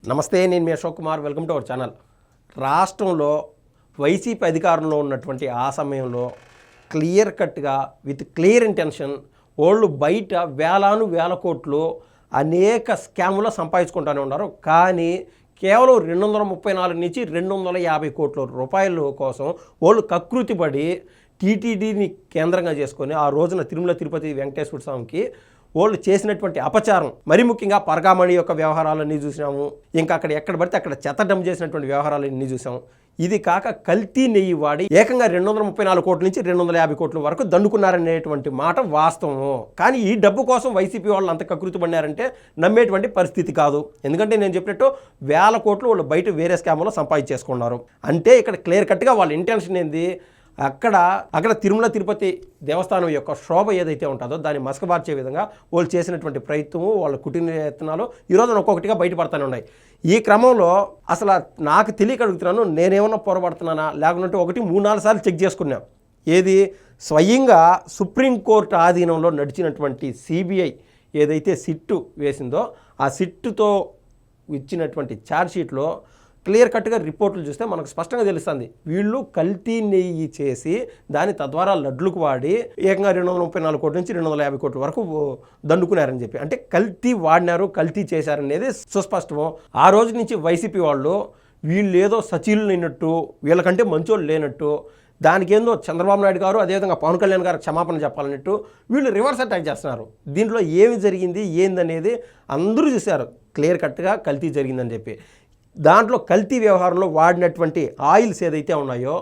నమస్తే, నేను మీ Ashok Kumar. Welcome to our channel. రాష్ట్రంలో వైసీపీ అధికారంలో ఉన్నటువంటి ఆ సమయంలో క్లియర్ కట్గా విత్ క్లియర్ ఇంటెన్షన్ వాళ్ళు బయట వేల కోట్లు అనేక స్కాములు సంపాదించుకుంటూనే ఉన్నారు. కానీ కేవలం 234 నుంచి 250 కోట్ల రూపాయల కోసం వాళ్ళు కకృతిపడి టీటీడీని కేంద్రంగా చేసుకొని ఆ రోజున తిరుమల తిరుపతి వెంకటేశ్వర స్వామికి వాళ్ళు చేసినటువంటి అపచారం, మరి ముఖ్యంగా పరకామణి యొక్క వ్యవహారాలన్నీ చూసినాము. ఇంకా అక్కడ ఎక్కడ పడితే అక్కడ చెత్తడం చేసినటువంటి వ్యవహారాలన్నీ చూసాము. ఇది కాక కల్తీ నెయ్యి వాడి ఏకంగా 234 కోట్ల నుంచి 250 కోట్ల వరకు దండుకున్నారనేటువంటి మాట వాస్తవం. కానీ ఈ డబ్బు కోసం వైసీపీ వాళ్ళు అంత కకృతి పడినారంటే నమ్మేటువంటి పరిస్థితి కాదు. ఎందుకంటే నేను చెప్పినట్టు వేల కోట్లు వాళ్ళు బయట వేరే స్కామ్లో సంపాదించేసుకున్నారు. అంటే ఇక్కడ క్లియర్ కట్గా వాళ్ళ ఇంటెన్షన్ ఏంది, అక్కడ తిరుమల తిరుపతి దేవస్థానం యొక్క శోభ ఏదైతే ఉంటుందో దాన్ని మసకబార్చే విధంగా వాళ్ళు చేసినటువంటి ప్రయత్నము, వాళ్ళ కుటుంబ యత్నాలు ఈరోజు ఒక్కొక్కటిగా బయటపడుతూనే ఉన్నాయి. ఈ క్రమంలో అసలు నాకు తెలియక అడుగుతున్నాను, నేనేమన్నా పొరపడుతున్నానా లేకుంటే 3-4 సార్లు చెక్ చేసుకున్నాం. ఏది స్వయంగా సుప్రీంకోర్టు ఆధీనంలో నడిచినటువంటి సిబిఐ ఏదైతే సిట్టు వేసిందో ఆ సిట్టుతో ఇచ్చినటువంటి ఛార్జ్షీట్లో క్లియర్ కట్గా రిపోర్టులు చూస్తే మనకు స్పష్టంగా తెలుస్తుంది. వీళ్ళు కల్తీ నెయ్యి చేసి దాన్ని తద్వారా లడ్లకు వాడి ఏకంగా 234 కోట్ల నుంచి 250 కోట్ల వరకు దండుకున్నారని చెప్పి, అంటే కల్తీ వాడినారు, కల్తీ చేశారనేది సుస్పష్టము. ఆ రోజు నుంచి వైసీపీ వాళ్ళు వీళ్ళు ఏదో సచీలు లేనట్టు, వీళ్ళకంటే మంచోళ్ళు లేనట్టు, దానికి ఏందో చంద్రబాబు నాయుడు గారు అదేవిధంగా పవన్ కళ్యాణ్ గారు క్షమాపణ చెప్పాలన్నట్టు వీళ్ళు రివర్స్ అటాక్ చేస్తున్నారు. దీంట్లో ఏమి జరిగింది ఏందనేది అందరూ చూశారు. క్లియర్ కట్గా కల్తీ జరిగిందని చెప్పి, దాంట్లో కల్తీ వ్యవహారంలో వాడినటువంటి ఆయిల్స్ ఏదైతే ఉన్నాయో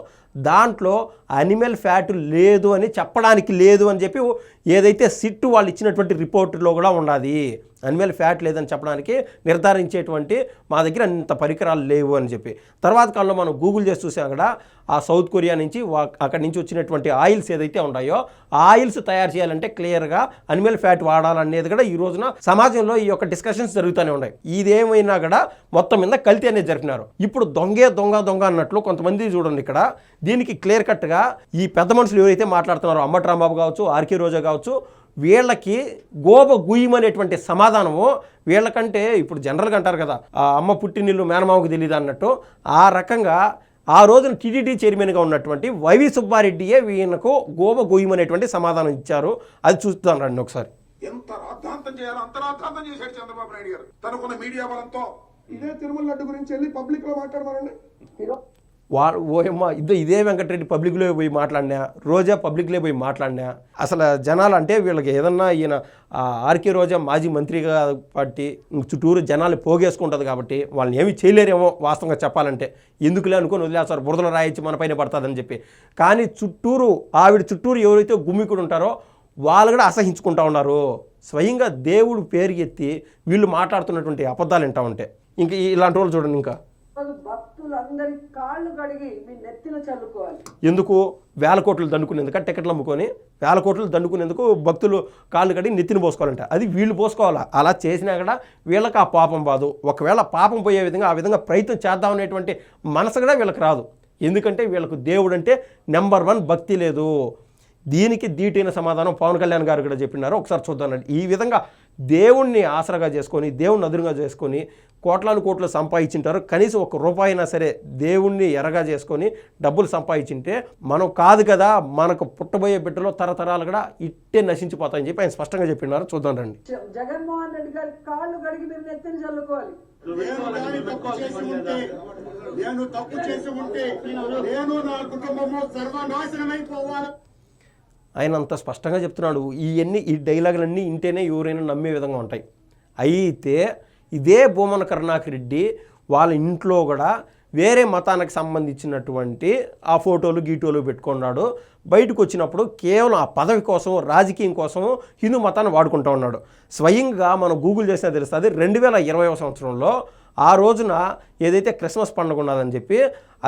దాంట్లో అనిమల్ ఫ్యాట్ లేదు అని చెప్పడానికి లేదు అని చెప్పి ఏదైతే సిట్టు వాళ్ళు ఇచ్చినటువంటి రిపోర్టులో కూడా ఉన్నది. అనిమల్ ఫ్యాట్ లేదని చెప్పడానికి నిర్ధారించేటువంటి మా దగ్గర అంత పరికరాలు లేవు అని చెప్పి. తర్వాత కాలంలో మనం గూగుల్ చేసి చూసాం, కూడా ఆ సౌత్ కొరియా నుంచి అక్కడి నుంచి వచ్చినటువంటి ఆయిల్స్ ఏదైతే ఉన్నాయో ఆ ఆయిల్స్ తయారు చేయాలంటే క్లియర్గా అనిమల్ ఫ్యాట్ వాడాలనేది కూడా ఈ రోజున సమాజంలో ఈ యొక్క డిస్కషన్స్ జరుగుతూనే ఉన్నాయి. ఇదేమైనా కూడా మొత్తం మీద కల్తీ అనేది జరిపినారు. ఇప్పుడు దొంగ అన్నట్లు కొంతమంది చూడండి. ఇక్కడ దీనికి క్లియర్ కట్గా ఈ పెద్ద మనుషులు ఎవరైతే మాట్లాడుతున్నారో అంబటి రాంబాబు కావచ్చు, ఆర్కే రోజా కావచ్చు, వీళ్ళకి గోబ గుయ్యమనేటువంటి సమాధానము వీళ్ళకంటే ఇప్పుడు జనరల్గా అంటారు కదా, ఆ అమ్మ పుట్టినిల్లు మేనమామకు తెలియదు అన్నట్టు, ఆ రకంగా ఆ రోజున టీటీడీ చైర్మన్గా ఉన్నటువంటి వైవి సుబ్బారెడ్డియే వీళ్ళకు గోబ గుయ్యమనేటువంటి సమాధానం ఇచ్చారు. అది చూస్తాను రండి ఒకసారి. ఎంత రాద్ధాంతం చేయాలో అంత రాద్ధాంతం చేశాడు చంద్రబాబు నాయుడు గారు తనకున్న మీడియా బలంతో. ఇదే తిరుమల లడ్డు గురించి వెళ్ళి పబ్లిక్ లో మాట్లాడతారండి. ఇదే వెంకటరెడ్డి పబ్లిక్లో పోయి మాట్లాడినా, రోజా పబ్లిక్లో పోయి మాట్లాడినా, అసలు జనాలు అంటే వీళ్ళకి ఏదన్నా ఈయన ఆర్కే రోజా మాజీ మంత్రిగా పట్టి చుట్టూరు జనాలు పోగేసుకుంటుంది కాబట్టి వాళ్ళని ఏమీ చేయలేరేమో వాస్తవంగా చెప్పాలంటే, ఎందుకులే అనుకుని వదిలేస్తారు, బురదలు రాయించి మన పైన పడుతుందని చెప్పి. కానీ ఆవిడ చుట్టూరు ఎవరైతే గుమ్మికుడు ఉంటారో వాళ్ళు కూడా అసహించుకుంటా ఉన్నారు. స్వయంగా దేవుడు పేరు ఎత్తి వీళ్ళు మాట్లాడుతున్నటువంటి అబద్ధాలు వింటా ఉంటే ఇంకా ఇలాంటి వాళ్ళు చూడండి. ఇంకా భక్తులందరి కాళ్ళు కడిగి మీ నెత్తిన చల్లుకోవాలి. ఎందుకు? వేల కోట్లు దండుకునేందుకు, టికెట్లు అమ్ముకొని వేల కోట్లు దండుకునేందుకు భక్తులు కాళ్ళు కడిగి నెత్తిన పోసుకోవాలంట. అది వీళ్ళు పోసుకోవాలా. అలా చేసినా కూడా వీళ్ళకి ఆ పాపం బాదు. ఒకవేళ పాపం పోయే విధంగా ఆ విధంగా ప్రయత్నం చేద్దామనేటువంటి మనసు కూడా వీళ్ళకి రాదు. ఎందుకంటే వీళ్ళకు దేవుడు అంటే నెంబర్ 1 భక్తి లేదు. దీనికి దీటైన సమాధానం పవన్ కళ్యాణ్ గారు కూడా చెప్పినారు. ఒకసారి చూద్దానండి. ఈ విధంగా దేవుణ్ణి ఆసరాగా చేసుకొని, దేవుణ్ణి అదురుగా చేసుకొని కోట్లు సంపాదించింటారు. కనీసం 1 రూపాయి అయినా సరే దేవుణ్ణి ఎరగా చేసుకొని డబ్బులు సంపాదించింటే మనం కాదు కదా, మనకు పుట్టబోయే బిడ్డలో తరతరాలు కూడా ఇట్టే నశించిపోతాయని చెప్పి ఆయన స్పష్టంగా చెప్పినారు. చూద్దాం రండి. జగన్మోహన్ రెడ్డి గారి కాళ్ళు కడిగి మీరు నెత్తిన చల్లుకోవాలి. నేను తప్పు చేసి ఉంటే నేను నా కుటుంబము సర్వనాశనమైపోవాలి. ఆయన అంత స్పష్టంగా చెప్తున్నాడు. ఈ డైలాగులన్నీ ఇంటేనే ఎవరైనా నమ్మే విధంగా ఉంటాయి. అయితే ఇదే భూమన కరుణాకర్ రెడ్డి వాళ్ళ ఇంట్లో కూడా వేరే మతానికి సంబంధించినటువంటి ఆ ఫోటోలు గీటోలు పెట్టుకున్నాడు. బయటకు వచ్చినప్పుడు కేవలం ఆ పదవి కోసం, రాజకీయం కోసం హిందూ మతాన్ని వాడుకుంటూ ఉన్నాడు. స్వయంగా మనం గూగుల్ చేసినా తెలుస్తుంది. 2020వ సంవత్సరంలో ఆ రోజున ఏదైతే క్రిస్మస్ పండుగ ఉన్నదని చెప్పి,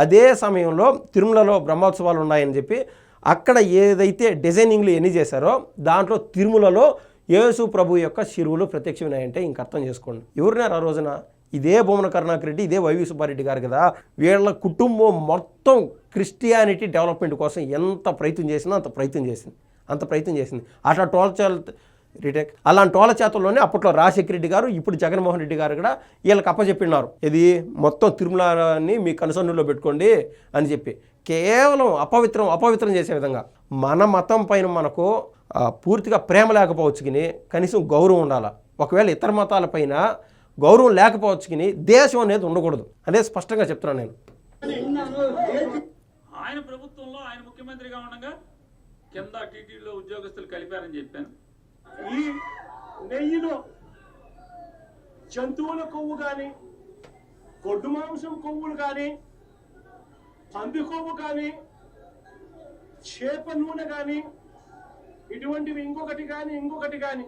అదే సమయంలో తిరుమలలో బ్రహ్మోత్సవాలు ఉన్నాయని చెప్పి అక్కడ ఏదైతే డిజైనింగ్లు ఎన్ని చేశారో దాంట్లో తిరుమలలో యేసు ప్రభు యొక్క శిరువులు ప్రత్యక్షమైనాయంటే ఇంక అర్థం చేసుకోండి. ఎవరున్నారు ఆ రోజున? ఇదే భూమన కరుణాకర్ రెడ్డి, ఇదే వైవి సుబ్బారెడ్డి గారు కదా. వీళ్ళ కుటుంబం మొత్తం క్రిస్టియానిటీ డెవలప్మెంట్ కోసం ఎంత ప్రయత్నం చేసిందో అంత ప్రయత్నం చేసింది. అట్లా రీటేక్. అలాంటి వాళ్ళ చేతుల్లోనే అప్పట్లో రాజశేఖర రెడ్డి గారు, ఇప్పుడు జగన్మోహన్ రెడ్డి గారు కూడా వీళ్ళకి అప్పచెప్పినారు. ఇది మొత్తం తిరుమలని మీ కనుసన్నులో పెట్టుకోండి అని చెప్పి కేవలం అపవిత్రం చేసే విధంగా. మన మతం పైన మనకు పూర్తిగా ప్రేమ లేకపోవచ్చుకిని కనీసం గౌరవం ఉండాలి. ఒకవేళ ఇతర మతాల పైన గౌరవం లేకపోవచ్చుకిని దేశం అనేది ఉండకూడదు అనేది స్పష్టంగా చెప్తున్నాను నేను. ఆయన ప్రభుత్వంలో ఆయన ముఖ్యమంత్రిగా ఉండగా కింద టీటీడీలో ఉద్యోగస్తులు కలిపారని చెప్పాను. ఈ నెయ్యిలో జంతువుల కొవ్వు కానీ, గొడ్డు మాంసం కొవ్వులు కానీ, పంది కొవ్వు కానీ, చేప నూనె కానీ, ఇటువంటివి ఇంకొకటి కానీ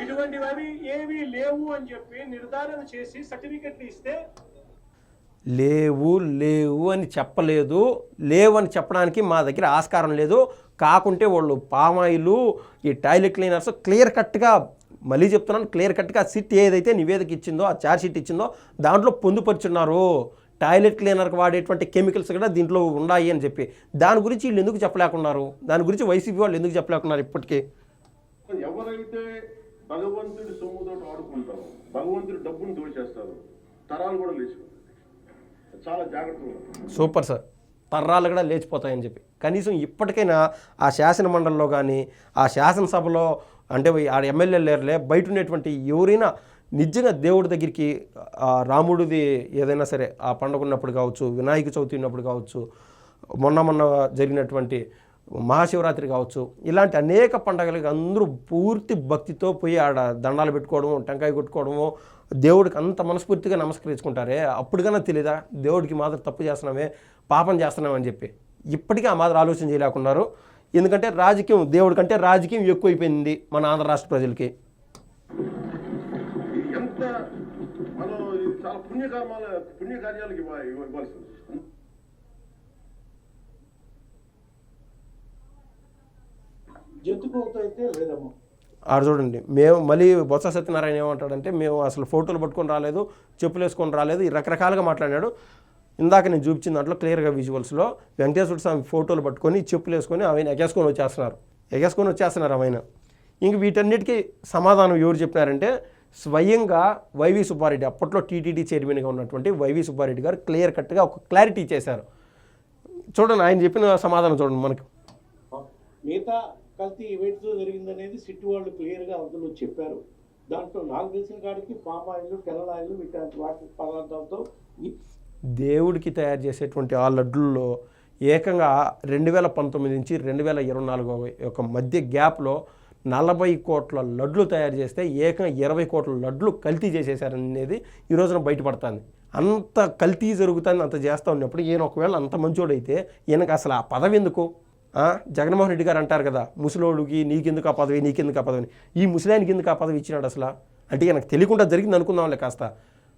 ఇటువంటివి ఏవి లేవు అని చెప్పి నిర్ధారణ చేసి సర్టిఫికెట్లు ఇస్తే లేవు అని చెప్పలేదు. లేవు అని చెప్పడానికి మా దగ్గర ఆస్కారం లేదు. కాకుంటే వాళ్ళు పామాయిలు, ఈ టాయిలెట్ క్లీనర్స్ క్లియర్ కట్గా, మళ్ళీ చెప్తున్నాను, క్లియర్ కట్గా సిట్ ఏదైతే నివేదిక ఇచ్చిందో, ఆ ఛార్జ్ షీట్ ఇచ్చిందో దాంట్లో పొందుపరుచున్నారు. టాయిలెట్ క్లీనర్కి వాడేటువంటి కెమికల్స్ కూడా దీంట్లో ఉన్నాయి అని చెప్పి. దాని గురించి వీళ్ళు ఎందుకు చెప్పలేకున్నారు? దాని గురించి వైసీపీ వాళ్ళు ఎందుకు చెప్పలేకున్నారు ఇప్పటికీ? ఎవరైతే భగవంతుడి సొమ్ముతో ఆడుకుంటారో, భగవంతుడి డబ్బును దోచేస్తారు, తరాలు కూడా లేచిపోతాయి. చాలా జాగ్రత్తగా. Super sir. తర్రాలు కూడా లేచిపోతాయని చెప్పి కనీసం ఇప్పటికైనా ఆ శాసన మండలిలో కానీ, ఆ శాసనసభలో అంటే ఆ ఎమ్మెల్యేలు లేరులే, బయట ఉన్నటువంటి ఎవరైనా నిజంగా దేవుడి దగ్గరికి రాముడిది ఏదైనా సరే ఆ పండుగ ఉన్నప్పుడు కావచ్చు, వినాయక చవితి ఉన్నప్పుడు కావచ్చు, మొన్న జరిగినటువంటి మహాశివరాత్రి కావచ్చు, ఇలాంటి అనేక పండుగలకి అందరూ పూర్తి భక్తితో పోయి ఆడ దండాలు పెట్టుకోవడము, టెంకాయ కొట్టుకోవడము, దేవుడికి అంత మనస్ఫూర్తిగా నమస్కరించుకుంటారే. అప్పుడుకన్నా తెలీదా దేవుడికి మాత్రం తప్పు చేస్తున్నామే, పాపం చేస్తున్నామని చెప్పి? ఇప్పటికీ ఆ మాత్రం ఆలోచన చేయలేకున్నారు. ఎందుకంటే రాజకీయం, దేవుడి కంటే రాజకీయం ఎక్కువైపోయింది మన ఆంధ్ర రాష్ట్ర ప్రజలకి. ఎంత మనం చాలా పుణ్యకార్యాలకు ఇవ్వాల్సింది. జంతువుతో అయితే లేదమ్మా. ఆడ చూడండి, మేము మళ్ళీ బొత్స సత్యనారాయణ ఏమంటాడంటే, మేము అసలు ఫోటోలు పట్టుకొని రాలేదు, చెప్పులు వేసుకొని రాలేదు, ఈ రకరకాలుగా మాట్లాడాడు. ఇందాక నేను చూపించిన దాంట్లో క్లియర్గా విజువల్స్లో వెంకటేశ్వర స్వామి ఫోటోలు పట్టుకొని చెప్పులు వేసుకొని ఆయన ఎగేసుకొని వచ్చేస్తున్నారు ఆయన. ఇంక వీటన్నిటికీ సమాధానం ఎవరు చెప్పినారంటే స్వయంగా వైవి సుబ్బారెడ్డి, అప్పట్లో టీటీడీ చైర్మన్గా ఉన్నటువంటి వైవి సుబ్బారెడ్డి గారు క్లియర్ కట్గా ఒక క్లారిటీ చేశారు. చూడండి ఆయన చెప్పిన సమాధానం చూడండి. మనకి మిగతా కల్తీ ఈవెంట్స్ జరిగిందనేది సిట్ వాళ్ళు క్లియర్గా అందులో చెప్పారు. దాంట్లో నాకు తెలిసిన కాడికి పామాయిల్, కెనలాయిల్ ఇట్లాంటి వాటి పదార్థాలతో దేవుడికి తయారు చేసేటువంటి ఆ లడ్డుల్లో ఏకంగా 2019 నుంచి 2024 యొక్క మధ్య గ్యాప్లో 40 కోట్ల లడ్లు తయారు చేస్తే ఏకంగా 20 కోట్ల లడ్లు కల్తీ చేసేసారనేది ఈ రోజున బయటపడుతుంది. అంత కల్తీ జరుగుతుంది, అంత చేస్తూ ఉన్నప్పుడు ఈయన ఒకవేళ అంత మంచోడైతే ఈయనకు అసలు ఆ పదవి ఎందుకు? జగన్మోహన్ రెడ్డి గారు అంటారు కదా, ముసలోడికి నీకెందుకు ఆ పదవి, ఈ ముసలానికి ఎందుకు ఆ పదవి ఇచ్చినాడు అసలు అంటే ఈయనకు తెలియకుండా జరిగింది అనుకుందాంలే. కాస్త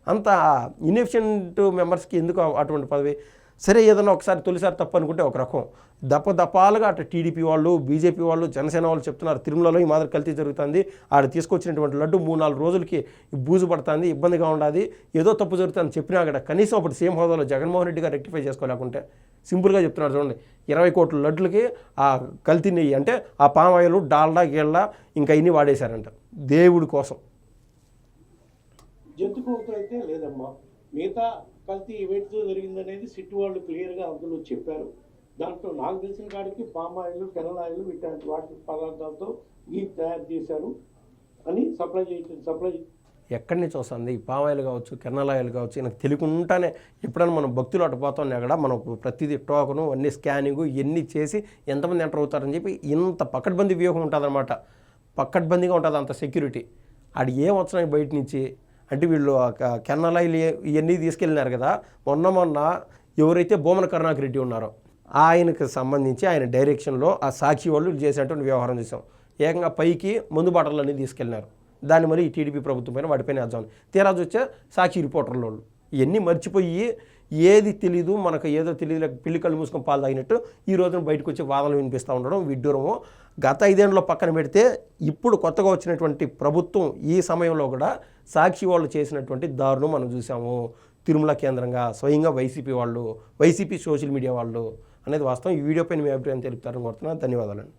అంత ఇన్ఎఫిషియెంట్ మెంబర్స్కి ఎందుకు అటువంటి పదవి? సరే, ఏదైనా ఒకసారి తొలిసారి తప్పు అనుకుంటే ఒక రకం, దపాలుగా అటు టీడీపీ వాళ్ళు, బీజేపీ వాళ్ళు, జనసేన వాళ్ళు చెప్తున్నారు తిరుమలలో ఈ మాదిరి కల్తీ జరుగుతుంది, ఆడ తీసుకొచ్చినటువంటి లడ్డు 3-4 రోజులకి బూజు పడుతుంది, ఇబ్బందిగా ఉండాలి, ఏదో తప్పు జరుగుతుందని చెప్పినా కూడా కనీసం అప్పుడు సేమ్ హోదాలో జగన్మోహన్ రెడ్డి గారు రెక్టిఫై చేసుకోలేకుంటే సింపుల్గా చెప్తున్నారు చూడండి, 20 కోట్ల లడ్లకి ఆ కల్తీ నెయ్యి అంటే ఆ పామాయిలు, డాల్డా, గీళ్ళ ఇంకా ఇన్ని వాడేశారంట దేవుడి కోసం. జంతువుతో అయితే లేదమ్మా. మిగతా కల్తీ ఈవెంట్స్ జరిగిందనేది సిట్ వాళ్ళు క్లియర్గా అందులో చెప్పారు. దాంట్లో నాకు తెలిసిన కాడికి పామాయిల్, కెనలాయిల్ ఇట్లాంటి వాటి పదార్థాలతో ఈ తయారు చేశారు అని సప్లై ఎక్కడి నుంచి వస్తుంది ఈ పామాయిల్ కావచ్చు, కెనలాయిల్ కావచ్చు, నాకు తెలియకుండానే ఎప్పుడైనా మనం భక్తులు అటుపోతాం అక్కడ మనకు ప్రతిదీ టోకను అన్ని స్కానింగ్ ఇవన్నీ చేసి ఎంతమంది ఎంటర్ అవుతారని చెప్పి ఇంత పకడ్బందీ వ్యూహం ఉంటుందన్నమాట. పకడ్బందీగా ఉంటుంది అంత సెక్యూరిటీ. అది ఏం వచ్చినాయి బయట నుంచి అంటే వీళ్ళు కెనలాయిల్ ఇవన్నీ తీసుకెళ్ళినారు కదా. మొన్న ఎవరైతే బోమన కరుణాకర్ రెడ్డి ఉన్నారో ఆయనకు సంబంధించి ఆయన డైరెక్షన్లో ఆ సాక్షి వాళ్ళు చేసినటువంటి వ్యవహారం చూసాం. ఏకంగా పైకి మందు బాటలు అన్నీ తీసుకెళ్ళినారు. దాన్ని మరి ఈ టీడీపీ ప్రభుత్వం పైన వాటిపైన వేద్దాం. తీరాజు వచ్చే సాక్షి రిపోర్టర్ల వాళ్ళు ఇవన్నీ మర్చిపోయి ఏది తెలీదు, మనకు ఏదో తెలియదు, పిల్లి కళ్ళు మూసుకొని పాలు తాగినట్టు ఈ రోజున బయటకు వచ్చి వాదనలు వినిపిస్తూ ఉండడం విడ్డూరము. గత 5 ఏళ్ళలో పక్కన పెడితే ఇప్పుడు కొత్తగా వచ్చినటువంటి ప్రభుత్వం ఈ సమయంలో కూడా సాక్షి వాళ్ళు చేసినటువంటి దారుణం మనం చూసాము. తిరుమల కేంద్రంగా స్వయంగా వైసీపీ సోషల్ మీడియా వాళ్ళు అనేది వాస్తవం. ఈ వీడియో పైన మీ అభిప్రాయం తెలుపుతారని కోరుతున్నాను. ధన్యవాదాలండి.